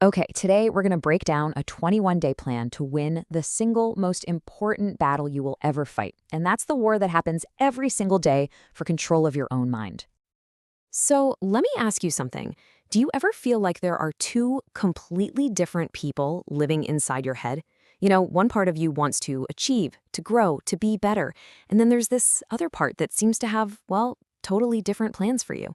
Okay, today we're going to break down a 21-day plan to win the single most important battle you will ever fight. And that's the war that happens every single day for control of your own mind. So let me ask you something. Do you ever feel like there are two completely different people living inside your head? One part of you wants to achieve, to grow, to be better. And then there's this other part that seems to have, well, totally different plans for you.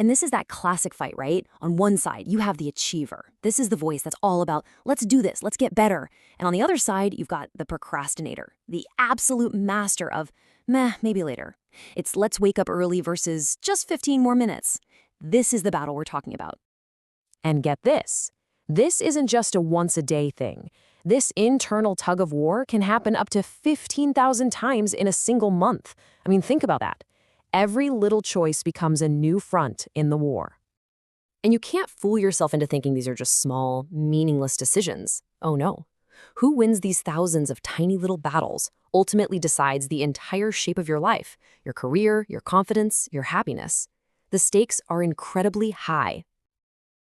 And this is that classic fight, right? On one side, you have the achiever. This is the voice that's all about, let's do this, let's get better. And on the other side, you've got the procrastinator, the absolute master of, meh, maybe later. It's let's wake up early versus just 15 more minutes. This is the battle we're talking about. And get this. This isn't just a once-a-day thing. This internal tug of war can happen up to 15,000 times in a single month. I mean, think about that. Every little choice becomes a new front in the war. And you can't fool yourself into thinking these are just small, meaningless decisions. Oh no. Who wins these thousands of tiny little battles ultimately decides the entire shape of your life, your career, your confidence, your happiness. The stakes are incredibly high.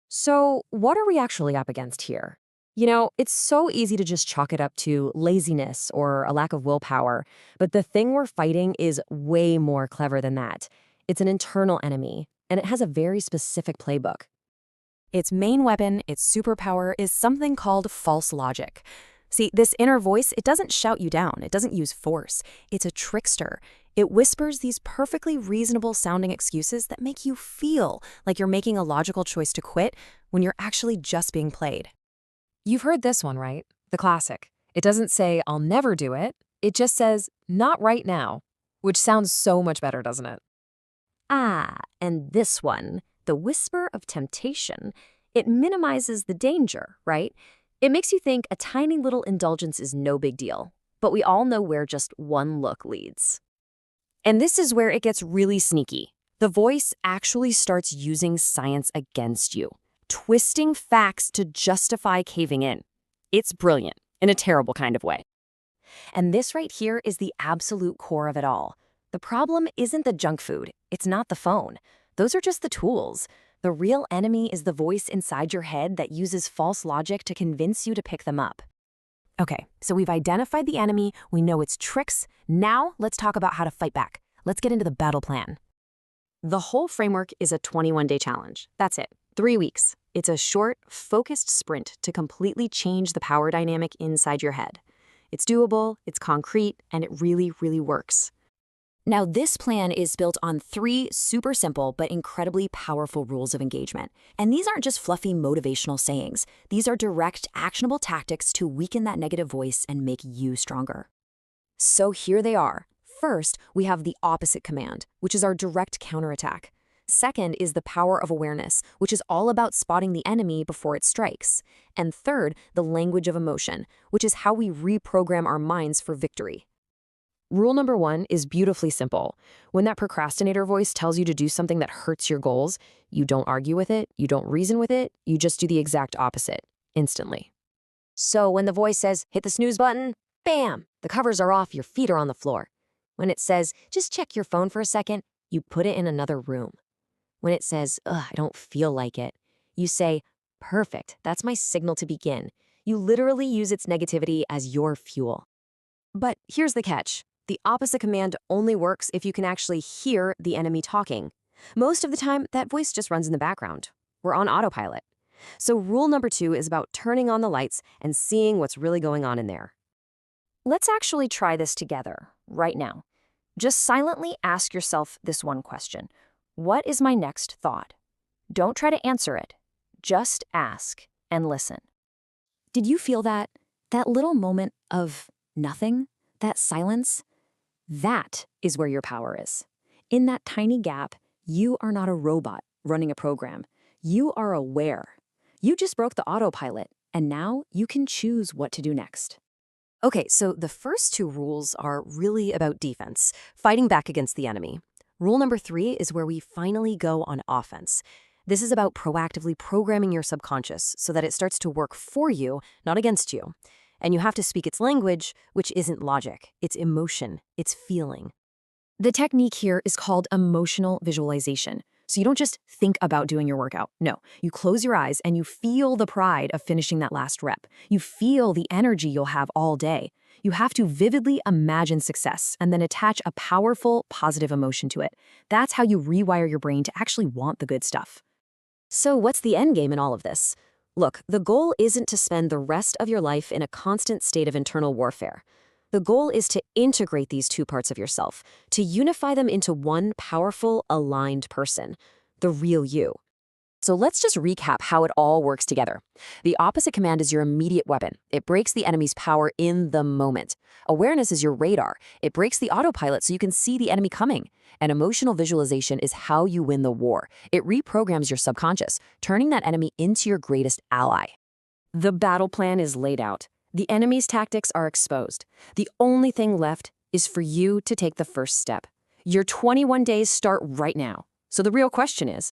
So, what are we actually up against here? It's so easy to just chalk it up to laziness or a lack of willpower, but the thing we're fighting is way more clever than that. It's an internal enemy, and it has a very specific playbook. Its main weapon, its superpower, is something called false logic. See, this inner voice, it doesn't shout you down. It doesn't use force. It's a trickster. It whispers these perfectly reasonable sounding excuses that make you feel like you're making a logical choice to quit when you're actually just being played. You've heard this one, right? The classic. It doesn't say, I'll never do it. It just says, not right now, which sounds so much better, doesn't it? And this one, the whisper of temptation, it minimizes the danger, right? It makes you think a tiny little indulgence is no big deal, but we all know where just one look leads. And this is where it gets really sneaky. The voice actually starts using science against you, twisting facts to justify caving in. It's brilliant, in a terrible kind of way. And this right here is the absolute core of it all. The problem isn't the junk food. It's not the phone. Those are just the tools. The real enemy is the voice inside your head that uses false logic to convince you to pick them up. Okay, so we've identified the enemy, we know its tricks. Now let's talk about how to fight back. Let's get into the battle plan. The whole framework is a 21-day challenge. That's it, 3 weeks. It's a short, focused sprint to completely change the power dynamic inside your head. It's doable, it's concrete, and it really, really works. Now, this plan is built on 3 super simple but incredibly powerful rules of engagement. And these aren't just fluffy motivational sayings. These are direct, actionable tactics to weaken that negative voice and make you stronger. So here they are. First, we have the opposite command, which is our direct counterattack. Second is the power of awareness, which is all about spotting the enemy before it strikes. And third, the language of emotion, which is how we reprogram our minds for victory. Rule number 1 is beautifully simple. When that procrastinator voice tells you to do something that hurts your goals, you don't argue with it, you don't reason with it, you just do the exact opposite, instantly. So when the voice says, hit the snooze button, bam, the covers are off, your feet are on the floor. When it says, just check your phone for a second, you put it in another room. When it says, ugh, I don't feel like it, you say, perfect, that's my signal to begin. You literally use its negativity as your fuel. But here's the catch. The opposite command only works if you can actually hear the enemy talking. Most of the time, that voice just runs in the background. We're on autopilot. So rule number 2 is about turning on the lights and seeing what's really going on in there. Let's actually try this together, right now. Just silently ask yourself this one question. What is my next thought? Don't try to answer it. Just ask and listen. Did you feel that? That little moment of nothing? That silence? That is where your power is. In that tiny gap, you are not a robot running a program. You are aware. You just broke the autopilot, and now you can choose what to do next. Okay, so the first 2 rules are really about defense, fighting back against the enemy. Rule number 3 is where we finally go on offense. This is about proactively programming your subconscious so that it starts to work for you, not against you. And you have to speak its language, which isn't logic. It's emotion. It's feeling. The technique here is called emotional visualization. So you don't just think about doing your workout. No, you close your eyes and you feel the pride of finishing that last rep. You feel the energy you'll have all day. You have to vividly imagine success and then attach a powerful, positive emotion to it. That's how you rewire your brain to actually want the good stuff. So what's the end game in all of this? Look, the goal isn't to spend the rest of your life in a constant state of internal warfare. The goal is to integrate these two parts of yourself, to unify them into one powerful, aligned person, the real you. So let's just recap how it all works together. The opposite command is your immediate weapon. It breaks the enemy's power in the moment. Awareness is your radar. It breaks the autopilot so you can see the enemy coming. And emotional visualization is how you win the war. It reprograms your subconscious, turning that enemy into your greatest ally. The battle plan is laid out. The enemy's tactics are exposed. The only thing left is for you to take the first step. Your 21 days start right now. So the real question is,